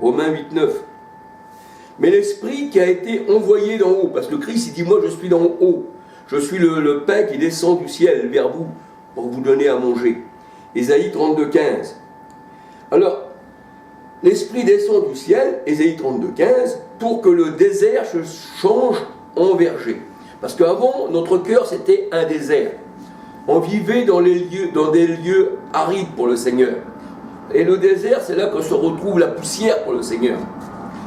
Romains 8, 9. Mais l'Esprit qui a été envoyé d'en haut, parce que Christ il dit moi je suis d'en haut, je suis le pain qui descend du ciel vers vous pour vous donner à manger. Ésaïe 32, 15. Alors, l'Esprit descend du ciel, Ésaïe 32, 15, pour que le désert se change en verger. Parce qu'avant, notre cœur c'était un désert. On vivait dans des lieux arides pour le Seigneur. Et le désert, c'est là que se retrouve la poussière pour le Seigneur.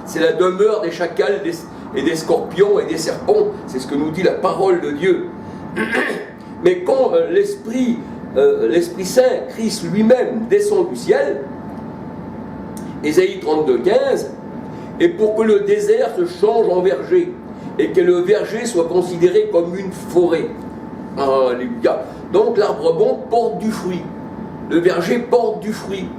C'est la demeure des chacals et des scorpions et des serpents. C'est ce que nous dit la parole de Dieu. Mais quand l'Esprit Saint, Christ lui-même, descend du ciel, Ésaïe 32, 15, et pour que le désert se change en verger, et que le verger soit considéré comme une forêt. Alléluia. Donc l'arbre bon porte du fruit. Le verger porte du fruit.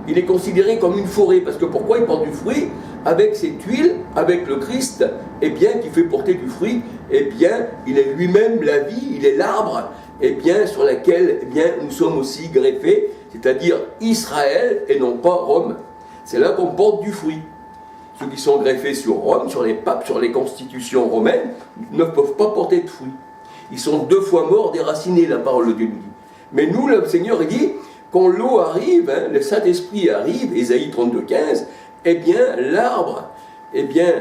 Il est considéré comme une forêt. Parce que pourquoi il porte du fruit? Avec cette huile, avec le Christ, eh bien, qui fait porter du fruit, eh bien, il est lui-même la vie, il est l'arbre, eh bien, sur laquelle, eh bien, nous sommes aussi greffés, c'est-à-dire Israël et non pas Rome. C'est là qu'on porte du fruit. Ceux qui sont greffés sur Rome, sur les papes, sur les constitutions romaines, ne peuvent pas porter de fruits. Ils sont 2 fois morts, déracinés, la parole de Dieu nous dit. Mais nous, le Seigneur, il dit, quand l'eau arrive, le Saint-Esprit arrive, Ésaïe 32, 15, eh bien, l'arbre, eh bien,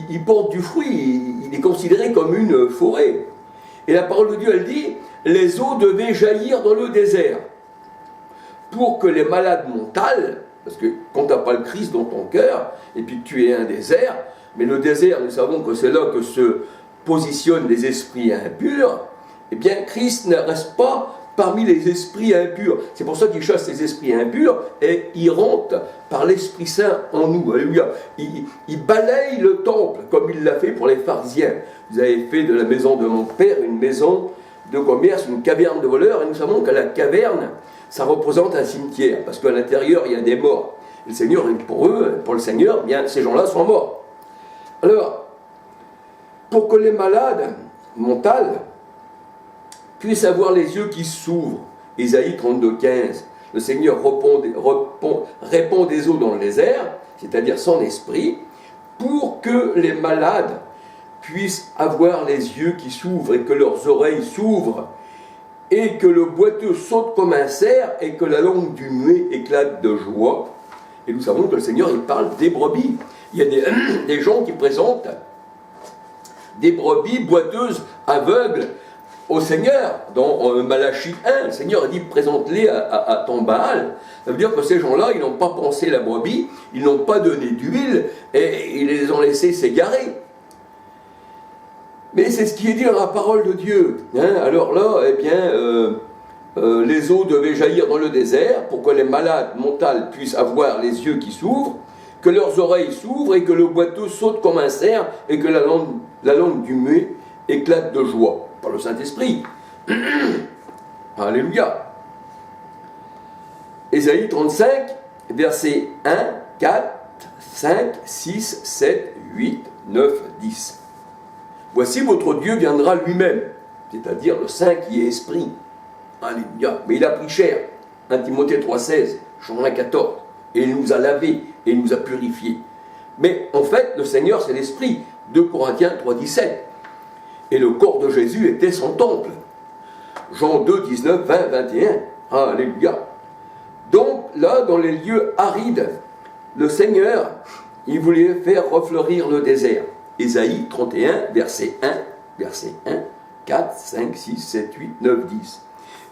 il porte du fruit, il est considéré comme une forêt. Et la parole de Dieu, elle dit, les eaux devaient jaillir dans le désert, pour que les malades mentales, parce que quand tu n'as pas le Christ dans ton cœur, et puis que tu es un désert, mais le désert, nous savons que c'est là que se positionnent les esprits impurs, eh bien, Christ ne reste pas parmi les esprits impurs. C'est pour ça qu'il chasse les esprits impurs et il rentre par l'Esprit Saint en nous. Alléluia. Il balaye le temple comme il l'a fait pour les pharisiens. Vous avez fait de la maison de mon père une maison de commerce, une caverne de voleurs, et nous savons que la caverne, ça représente un cimetière, parce qu'à l'intérieur, il y a des morts. Et le Seigneur, pour eux, pour le Seigneur, bien, ces gens-là sont morts. Alors, pour que les malades mentales puissent avoir les yeux qui s'ouvrent, Ésaïe 32, 15, le Seigneur répand des eaux dans le désert, c'est-à-dire son esprit, pour que les malades puissent avoir les yeux qui s'ouvrent et que leurs oreilles s'ouvrent, et que le boiteux saute comme un cerf et que la langue du muet éclate de joie. Et nous savons que le Seigneur, il parle des brebis. Il y a des gens qui présentent des brebis boiteuses, aveugles, au Seigneur. Dans Malachie 1, le Seigneur a dit, présente-les à ton Baal. Ça veut dire que ces gens-là, ils n'ont pas pensé la brebis, ils n'ont pas donné d'huile, et ils les ont laissés s'égarer. Mais c'est ce qui est dit dans la parole de Dieu. Alors là, eh bien, les eaux devaient jaillir dans le désert pour que les malades mentales puissent avoir les yeux qui s'ouvrent, que leurs oreilles s'ouvrent et que le boiteux saute comme un cerf et que la langue du muet éclate de joie. Par le Saint-Esprit. Alléluia. Ésaïe 35, versets 1, 4, 5, 6, 7, 8, 9, 10. Voici votre Dieu viendra lui-même, c'est-à-dire le Saint qui est esprit. Alléluia. Mais il a pris cher. 1 Timothée 3, 16, Jean 1, 14. Et il nous a lavés et il nous a purifiés. Mais en fait, le Seigneur, c'est l'esprit. 2 Corinthiens 3, 17. Et le corps de Jésus était son temple. Jean 2, 19, 20, 21. Alléluia. Donc, là, dans les lieux arides, le Seigneur, il voulait faire refleurir le désert. Ésaïe 31, verset 1, 4, 5, 6, 7, 8, 9, 10.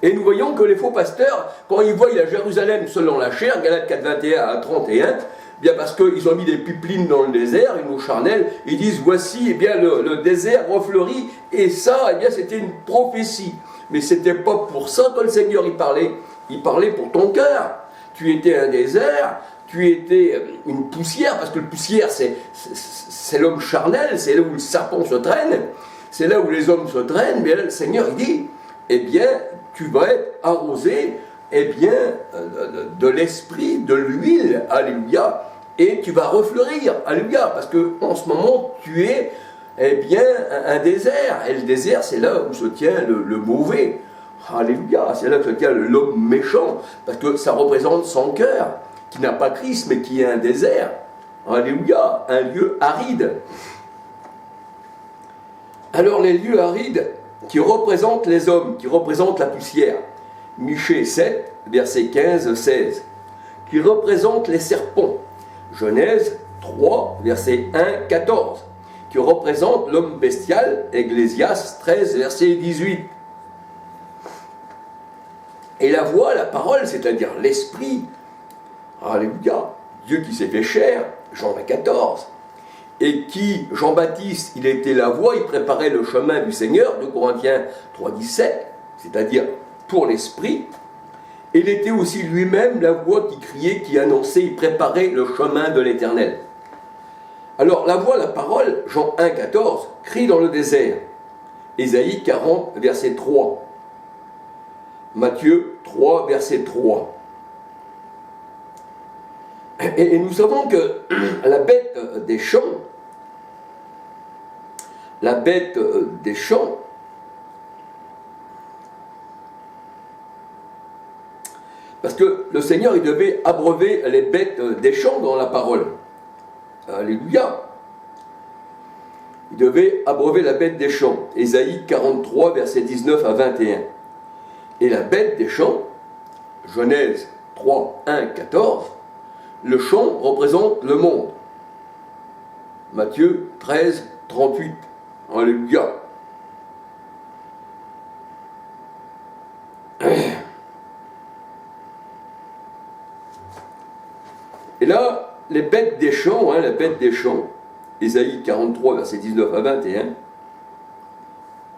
Et nous voyons que les faux pasteurs, quand ils voient la Jérusalem selon la chair, Galates 4, 21 à 31, bien parce qu'ils ont mis des pipelines dans le désert, une eau charnelle, ils disent voici eh bien, le désert refleurit, et ça, eh bien, c'était une prophétie. Mais ce n'était pas pour ça que le Seigneur y parlait. Il parlait pour ton cœur. Tu étais un désert, tu étais une poussière, parce que le poussière, c'est l'homme charnel, c'est là où le serpent se traîne, c'est là où les hommes se traînent, mais là, le Seigneur, il dit, eh bien, tu vas être arrosé, eh bien, de l'esprit, de l'huile, alléluia, et tu vas refleurir, alléluia, parce qu'en ce moment, tu es, eh bien, un désert, et le désert, c'est là où se tient le mauvais, Alléluia, c'est là que se tient l'homme méchant, parce que ça représente son cœur, qui n'a pas Christ, mais qui est un désert. Alléluia, un lieu aride. Alors les lieux arides qui représentent les hommes, qui représentent la poussière. Michée 7, versets 15-16, qui représentent les serpents. Genèse 3, verset 1-14, qui représente l'homme bestial. Ecclésiaste 13, verset 18. Et la voix, la parole, c'est-à-dire l'esprit, alléluia, Dieu qui s'est fait chair, Jean 14, et qui, Jean-Baptiste, il était la voix, il préparait le chemin du Seigneur, 2 Corinthiens 3, 17, c'est-à-dire pour l'esprit. Il était aussi lui-même la voix qui criait, qui annonçait, il préparait le chemin de l'Éternel. Alors la voix, la parole, Jean 1, 14, crie dans le désert. Ésaïe 40, verset 3. Matthieu 3, verset 3. Et nous savons que la bête des champs, parce que le Seigneur, il devait abreuver les bêtes des champs dans la parole. Alléluia. Il devait abreuver la bête des champs. Ésaïe 43, verset 19 à 21. Et la bête des champs, Genèse 3, 1, 14, le champ représente le monde. Matthieu 13, 38. Alléluia. Et là, les bêtes des champs, la bête des champs, Ésaïe 43, verset 19 à 21,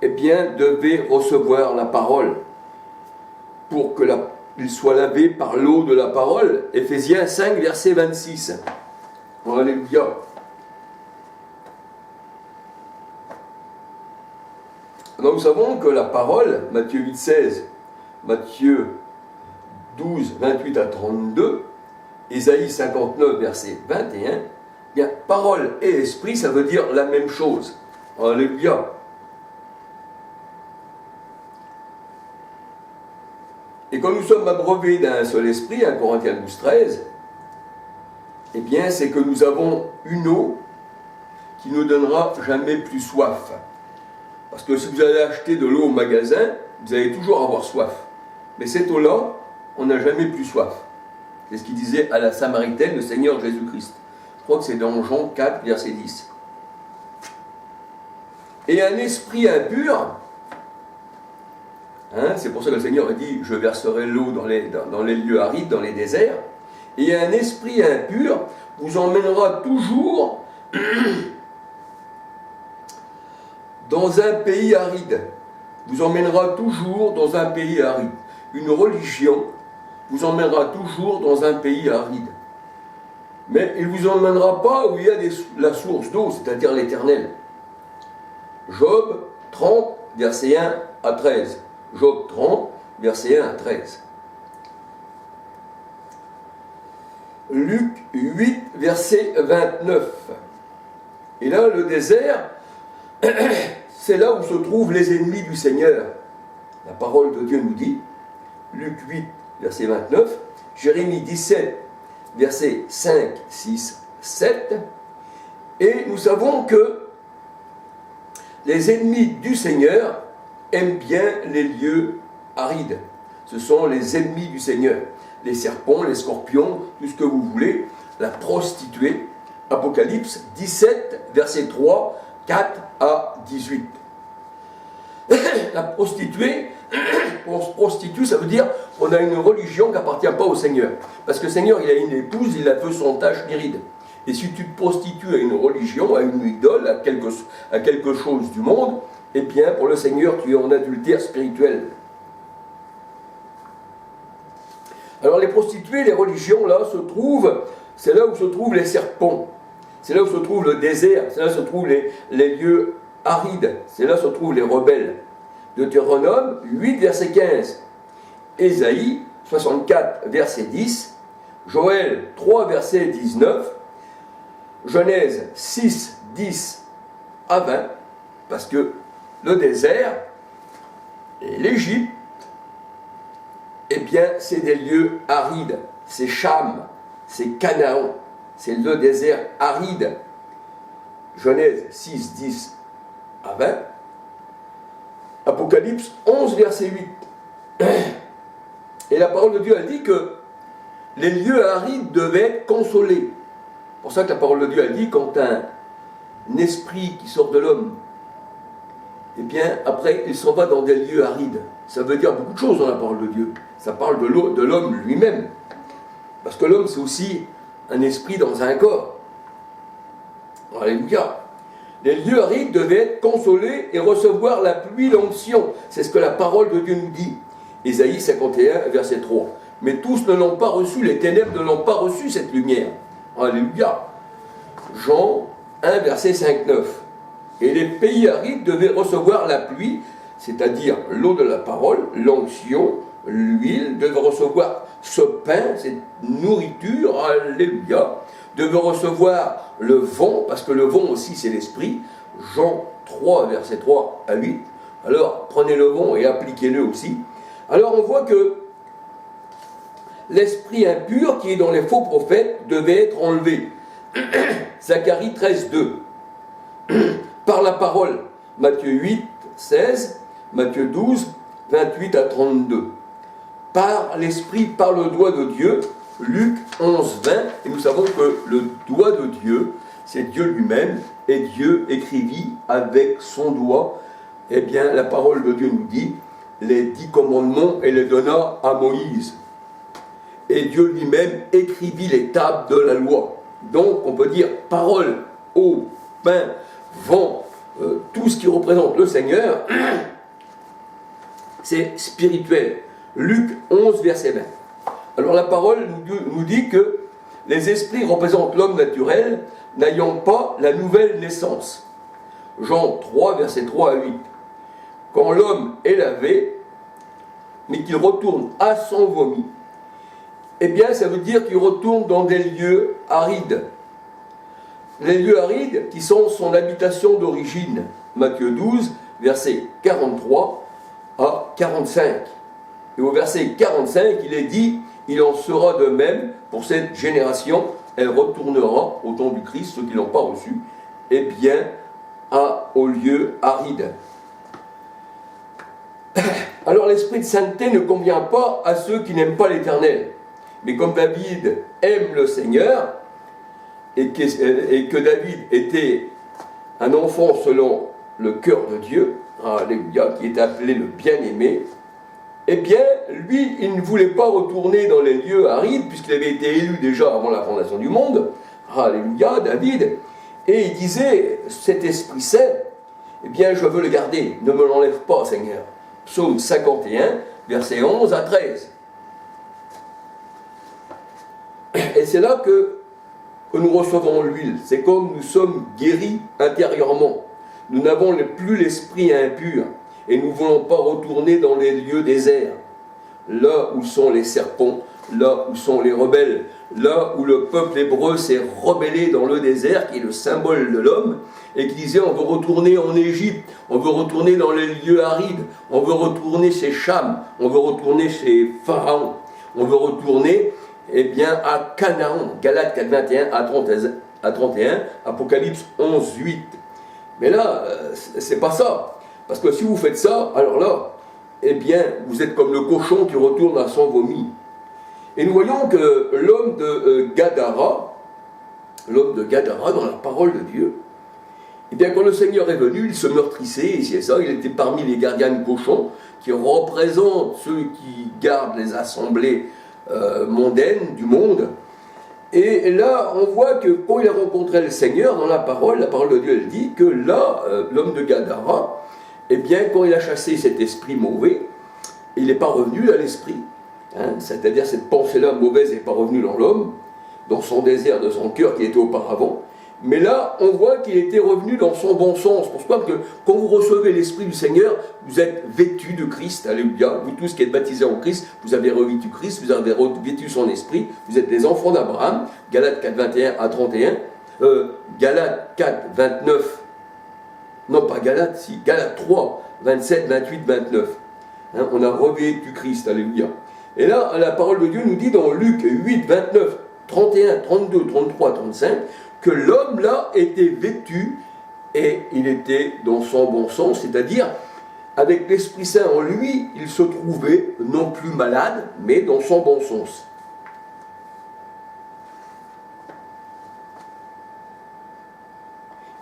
eh bien, devaient recevoir la parole pour qu'il soit lavé par l'eau de la parole. Éphésiens 5, verset 26. Alléluia. Donc nous savons que la parole, Matthieu 8, 16, Matthieu 12, 28 à 32, Ésaïe 59, verset 21, bien, parole et esprit, ça veut dire la même chose. Alléluia. Et quand nous sommes abreuvés d'un seul esprit, 1 Corinthiens 12, 13, eh bien, c'est que nous avons une eau qui ne donnera jamais plus soif. Parce que si vous allez acheter de l'eau au magasin, vous allez toujours avoir soif. Mais cette eau-là, on n'a jamais plus soif. C'est ce qu'il disait à la Samaritaine, le Seigneur Jésus-Christ. Je crois que c'est dans Jean 4, verset 10. Et un esprit impur, c'est pour ça que le Seigneur a dit, je verserai l'eau dans les lieux arides, dans les déserts. Et un esprit impur vous emmènera toujours dans un pays aride. Vous emmènera toujours dans un pays aride. Une religion vous emmènera toujours dans un pays aride. Mais il ne vous emmènera pas où il y a la source d'eau, c'est-à-dire l'Éternel. Job 30, verset 1 à 13. Job 30, verset 1 à 13. Luc 8, verset 29. Et là, le désert, c'est là où se trouvent les ennemis du Seigneur. La parole de Dieu nous dit, Luc 8, verset 29, Jérémie 17, verset 5, 6, 7, et nous savons que les ennemis du Seigneur aiment bien les lieux arides. Ce sont les ennemis du Seigneur. Les serpents, les scorpions, tout ce que vous voulez, la prostituée. Apocalypse 17, verset 3, 4 à 18. La prostituée, on se prostitue, ça veut dire qu'on a une religion qui n'appartient pas au Seigneur. Parce que le Seigneur, il a une épouse, il a fait son tache ni ride. Et si tu te prostitues à une religion, à une idole, à quelque chose du monde, eh bien, pour le Seigneur, tu es en adultère spirituel. Alors les prostituées, les religions, là, c'est là où se trouvent les serpents. C'est là où se trouve le désert, c'est là où se trouvent les lieux arides, c'est là où se trouvent les rebelles. Deutéronome 8, verset 15. Ésaïe 64, verset 10. Joël 3, verset 19. Genèse 6, 10 à 20. Parce que le désert, l'Égypte, eh bien, c'est des lieux arides. C'est Cham, c'est Canaan, c'est le désert aride. Genèse 6, 10 à 20. Apocalypse 11, verset 8. Et la parole de Dieu, elle dit que les lieux arides devaient être consolés. C'est pour ça que la parole de Dieu, elle dit, quand un esprit qui sort de l'homme, eh bien, après, il s'en va dans des lieux arides. Ça veut dire beaucoup de choses dans la parole de Dieu. Ça parle de l'homme lui-même. Parce que l'homme, c'est aussi un esprit dans un corps. Alléluia. Les lieux arides devaient être consolés et recevoir la pluie, l'onction. C'est ce que la parole de Dieu nous dit. Ésaïe 51, verset 3. Mais tous ne l'ont pas reçu, les ténèbres ne l'ont pas reçu, cette lumière. Alléluia. Jean 1, verset 5, 9. Et les pays arides devaient recevoir la pluie, c'est-à-dire l'eau de la parole, l'onction, l'huile, devaient recevoir ce pain, cette nourriture, alléluia, devaient recevoir le vent, parce que le vent aussi c'est l'esprit, Jean 3, verset 3 à 8. Alors prenez le vent et appliquez-le aussi. Alors on voit que l'esprit impur qui est dans les faux prophètes devait être enlevé. Zacharie 13, 2. Par la parole, Matthieu 8, 16, Matthieu 12, 28 à 32. Par l'esprit, par le doigt de Dieu, Luc 11, 20, et nous savons que le doigt de Dieu, c'est Dieu lui-même, et Dieu écrivit avec son doigt, eh bien la parole de Dieu nous dit, les 10 commandements et les donna à Moïse. Et Dieu lui-même écrivit les tables de la loi. Donc on peut dire parole, eau, pain, vent, tout ce qui représente le Seigneur, c'est spirituel. Luc 11, verset 20. Alors la parole nous dit que les esprits représentent l'homme naturel n'ayant pas la nouvelle naissance. Jean 3, verset 3 à 8. Quand l'homme est lavé, mais qu'il retourne à son vomi, eh bien ça veut dire qu'il retourne dans des lieux arides. Les lieux arides qui sont son habitation d'origine. Matthieu 12, verset 43 à 45. Et au verset 45, il est dit, il en sera de même pour cette génération, elle retournera au temps du Christ, ceux qui ne l'ont pas reçu, eh bien, au lieu aride. Alors l'esprit de sainteté ne convient pas à ceux qui n'aiment pas l'Éternel. Mais comme David aime le Seigneur, et que David était un enfant selon le cœur de Dieu, alléluia, qui est appelé le bien-aimé, eh bien, lui, il ne voulait pas retourner dans les lieux arides, puisqu'il avait été élu déjà avant la fondation du monde, alléluia, David, et il disait, cet Esprit Saint, eh bien, je veux le garder, ne me l'enlève pas, Seigneur. Psaume 51, versets 11 à 13. Et c'est là que nous recevons l'huile. C'est comme nous sommes guéris intérieurement. Nous n'avons plus l'esprit impur et nous ne voulons pas retourner dans les lieux déserts, là où sont les serpents, là où sont les rebelles, là où le peuple hébreu s'est rebellé dans le désert, qui est le symbole de l'homme, et qui disait on veut retourner en Égypte, on veut retourner dans les lieux arides, on veut retourner chez Cham, on veut retourner chez Pharaon, on veut retourner eh bien, à Canaan, Galates 4, 21 à 31, Apocalypse 11, 8. Mais là, c'est pas ça. Parce que si vous faites ça, alors là, eh bien, vous êtes comme le cochon qui retourne à son vomi. Et nous voyons que l'homme de Gadara dans la parole de Dieu, eh bien, quand le Seigneur est venu, il se meurtrissait, et c'est ça, il était parmi les gardiens de cochons, qui représentent ceux qui gardent les assemblées mondaines du monde. Et là, on voit que quand il a rencontré le Seigneur, dans la parole de Dieu, elle dit que là, l'homme de Gadara, eh bien, quand il a chassé cet esprit mauvais, il n'est pas revenu à l'esprit. Hein, c'est-à-dire, cette pensée-là mauvaise n'est pas revenue dans l'homme, dans son désert de son cœur qui était auparavant. Mais là, on voit qu'il était revenu dans son bon sens. Pourquoi? Parce que quand vous recevez l'Esprit du Seigneur, vous êtes vêtus de Christ, alléluia. Vous tous qui êtes baptisés en Christ, vous avez revêtu Christ, vous avez revêtu son Esprit. Vous êtes des enfants d'Abraham. Galates 4, 21 à 31. Galates 4, 29. Non, pas Galates, si. Galates 3, 27, 28, 29. Hein, on a revêtu Christ, alléluia. Et là, la parole de Dieu nous dit dans Luc 8, 29, 31, 32, 33, 35, que l'homme là était vêtu et il était dans son bon sens, c'est-à-dire avec l'Esprit Saint en lui, il se trouvait non plus malade, mais dans son bon sens.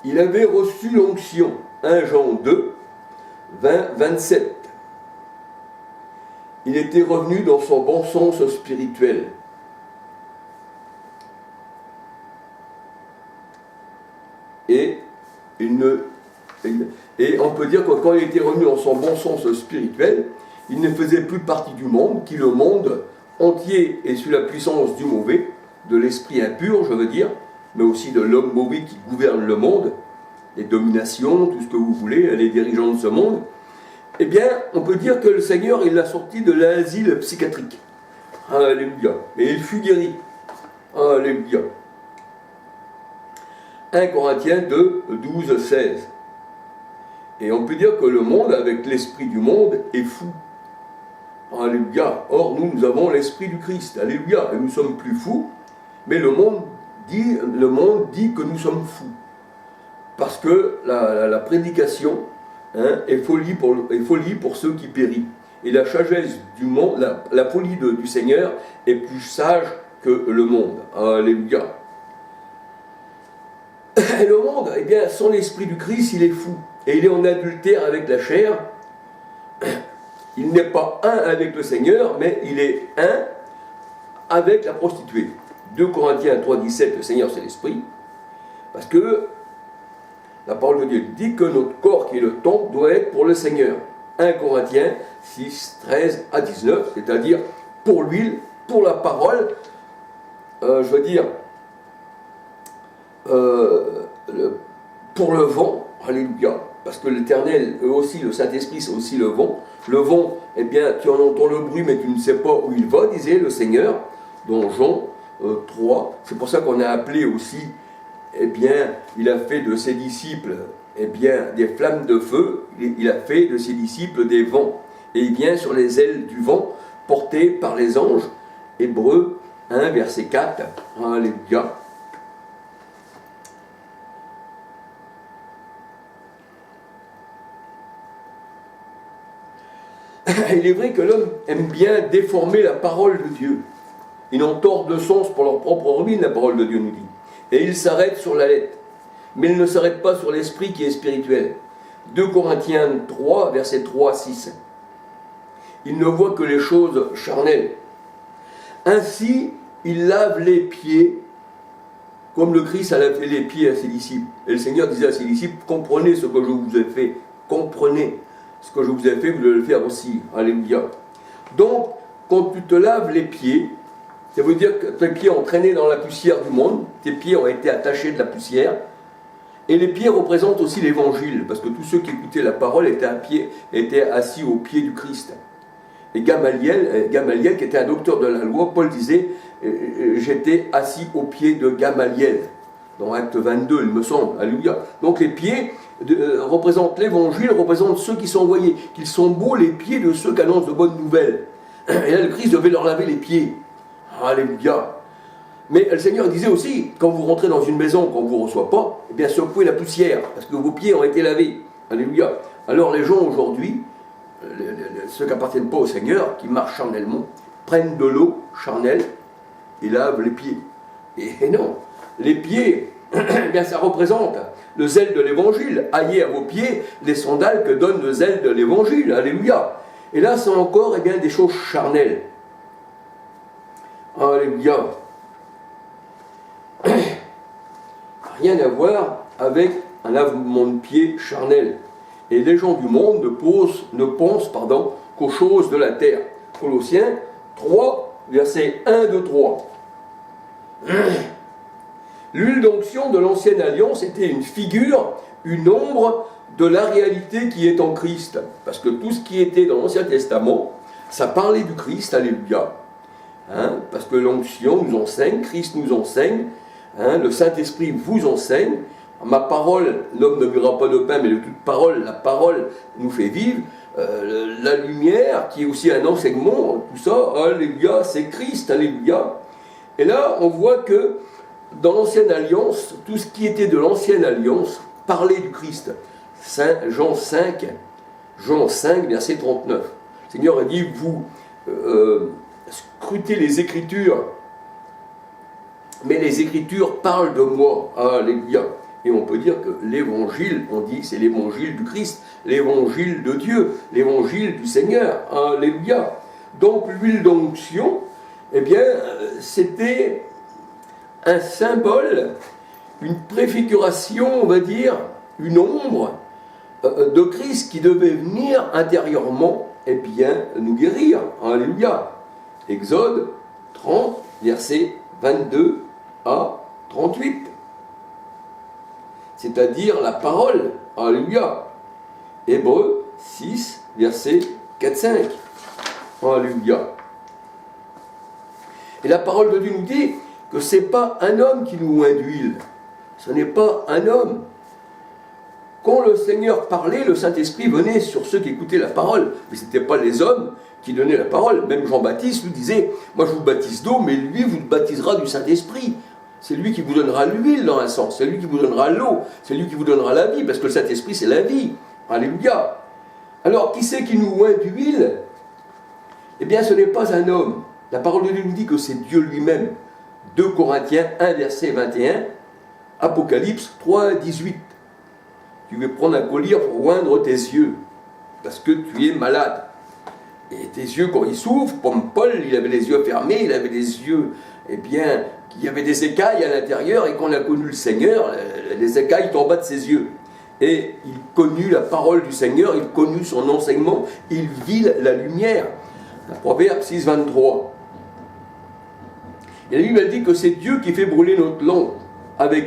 Il avait reçu l'onction, 1 Jean 2, 20, 27. Il était revenu dans son bon sens spirituel. Et on peut dire que quand il était revenu dans son bon sens spirituel, il ne faisait plus partie du monde, qui le monde entier est sous la puissance du mauvais, de l'esprit impur, je veux dire, mais aussi de l'homme mauvais qui gouverne le monde, les dominations, tout ce que vous voulez, les dirigeants de ce monde. Eh bien, on peut dire que le Seigneur, il l'a sorti de l'asile psychiatrique. Alléluia. Et il fut guéri. Alléluia. 1 Corinthiens 2, 12, 16. Et on peut dire que le monde, avec l'esprit du monde, est fou. Alléluia. Or, nous avons l'esprit du Christ. Alléluia. Et nous sommes plus fous, mais le monde dit que nous sommes fous. Parce que la prédication est folie pour ceux qui périssent. Et la sagesse du monde, la folie du Seigneur est plus sage que le monde. Alléluia. Et le monde, eh bien, sans l'esprit du Christ, il est fou. Et il est en adultère avec la chair. Il n'est pas un avec le Seigneur, mais il est un avec la prostituée. 2 Corinthiens 3, 17, le Seigneur c'est l'esprit. Parce que la parole de Dieu dit que notre corps qui est le temple doit être pour le Seigneur. 1 Corinthiens 6, 13 à 19, c'est-à-dire pour l'huile, pour la parole, pour le vent, alléluia, parce que l'Éternel, eux aussi, le Saint-Esprit, c'est aussi le vent. Le vent, eh bien, tu en entends le bruit, mais tu ne sais pas où il va, disait le Seigneur, dans Jean 3. C'est pour ça qu'on a appelé aussi, eh bien, il a fait de ses disciples, eh bien, des flammes de feu, il a fait de ses disciples des vents. Et il vient sur les ailes du vent, porté par les anges. Hébreux 1, verset 4. Alléluia. Il est vrai que l'homme aime bien déformer la parole de Dieu. Ils en tordent de sens pour leur propre ruine, la parole de Dieu nous dit. Et ils s'arrêtent sur la lettre. Mais ils ne s'arrêtent pas sur l'esprit qui est spirituel. 2 Corinthiens 3, versets 3 à 6. Ils ne voient que les choses charnelles. Ainsi, ils lavent les pieds, comme le Christ a lavé les pieds à ses disciples. Et le Seigneur disait à ses disciples, comprenez ce que je vous ai fait. Comprenez ce que je vous ai fait, vous devez le faire aussi. Alléluia. Donc, quand tu te laves les pieds, ça veut dire que tes pieds ont traîné dans la poussière du monde, tes pieds ont été attachés de la poussière, et les pieds représentent aussi l'évangile, parce que tous ceux qui écoutaient la parole étaient assis aux pieds du Christ. Et Gamaliel, qui était un docteur de la loi, Paul disait j'étais assis aux pieds de Gamaliel, dans Acte 22, il me semble. Alléluia. Donc les pieds représentent l'évangile, représentent ceux qui sont envoyés, qu'ils sont beaux les pieds de ceux qui annoncent de bonnes nouvelles. Et là, le Christ devait leur laver les pieds. Alléluia. Mais le Seigneur disait aussi, quand vous rentrez dans une maison, qu'on ne vous reçoit pas, eh bien secouez la poussière, parce que vos pieds ont été lavés. Alléluia. Alors les gens aujourd'hui, ceux qui n'appartiennent pas au Seigneur, qui marchent charnellement, prennent de l'eau charnelle et lavent les pieds. Et non, les pieds, eh bien ça représente le zèle de l'évangile. Ayez à vos pieds les sandales que donne le zèle de l'évangile. Alléluia. Et là, c'est encore eh bien, des choses charnelles. Alléluia. Rien à voir avec un lavement de pied charnel. Et les gens du monde ne pensent qu'aux choses de la terre. Colossiens 3, versets 1, 2, 3. L'huile d'onction de l'ancienne alliance était une figure, une ombre de la réalité qui est en Christ. Parce que tout ce qui était dans l'Ancien Testament, ça parlait du Christ, alléluia. Parce que l'onction nous enseigne, Christ nous enseigne, le Saint-Esprit vous enseigne. Ma parole, l'homme ne vivra pas de pain, mais de toute parole, la parole nous fait vivre. la lumière, qui est aussi un enseignement, tout ça, alléluia, c'est Christ, alléluia. Et là, on voit que dans l'Ancienne Alliance, tout ce qui était de l'Ancienne Alliance parlait du Christ. Jean 5, verset 39. Le Seigneur a dit, vous scrutez les Écritures, mais les Écritures parlent de moi, alléluia. Et on peut dire que l'évangile, on dit, c'est l'évangile du Christ, l'évangile de Dieu, l'évangile du Seigneur, alléluia. Donc l'huile d'onction, eh bien, c'était un symbole, une préfiguration, on va dire, une ombre de Christ qui devait venir intérieurement, eh bien, nous guérir, alléluia. Exode 30, versets 22 à 38. C'est-à-dire la parole, alléluia. Hébreux 6, versets 4-5, alléluia. Et la parole de Dieu nous dit que ce n'est pas un homme qui nous oint d'huile, ce n'est pas un homme. Quand le Seigneur parlait, le Saint-Esprit venait sur ceux qui écoutaient la parole, mais ce n'étaient pas les hommes qui donnaient la parole. Même Jean-Baptiste lui disait, moi je vous baptise d'eau, mais lui vous baptisera du Saint-Esprit. C'est lui qui vous donnera l'huile dans un sens, c'est lui qui vous donnera l'eau, c'est lui qui vous donnera la vie, parce que le Saint-Esprit c'est la vie. Alléluia. Alors, qui c'est qui nous oint d'huile? Eh bien, ce n'est pas un homme. La parole de Dieu nous dit que c'est Dieu lui-même. 2 Corinthiens 1, verset 21, Apocalypse 3, 18. Tu veux prendre un collier pour oindre tes yeux, parce que tu es malade. Et tes yeux, quand ils s'ouvrent, comme Paul, il avait les yeux fermés, il avait les yeux, eh bien, il y avait des écailles à l'intérieur, et quand on a connu le Seigneur, les écailles tombent en bas de ses yeux. Et il connut la parole du Seigneur, il connut son enseignement, il vit la lumière. Proverbe 6, 23. Et la Bible dit que c'est Dieu qui fait brûler notre lampe avec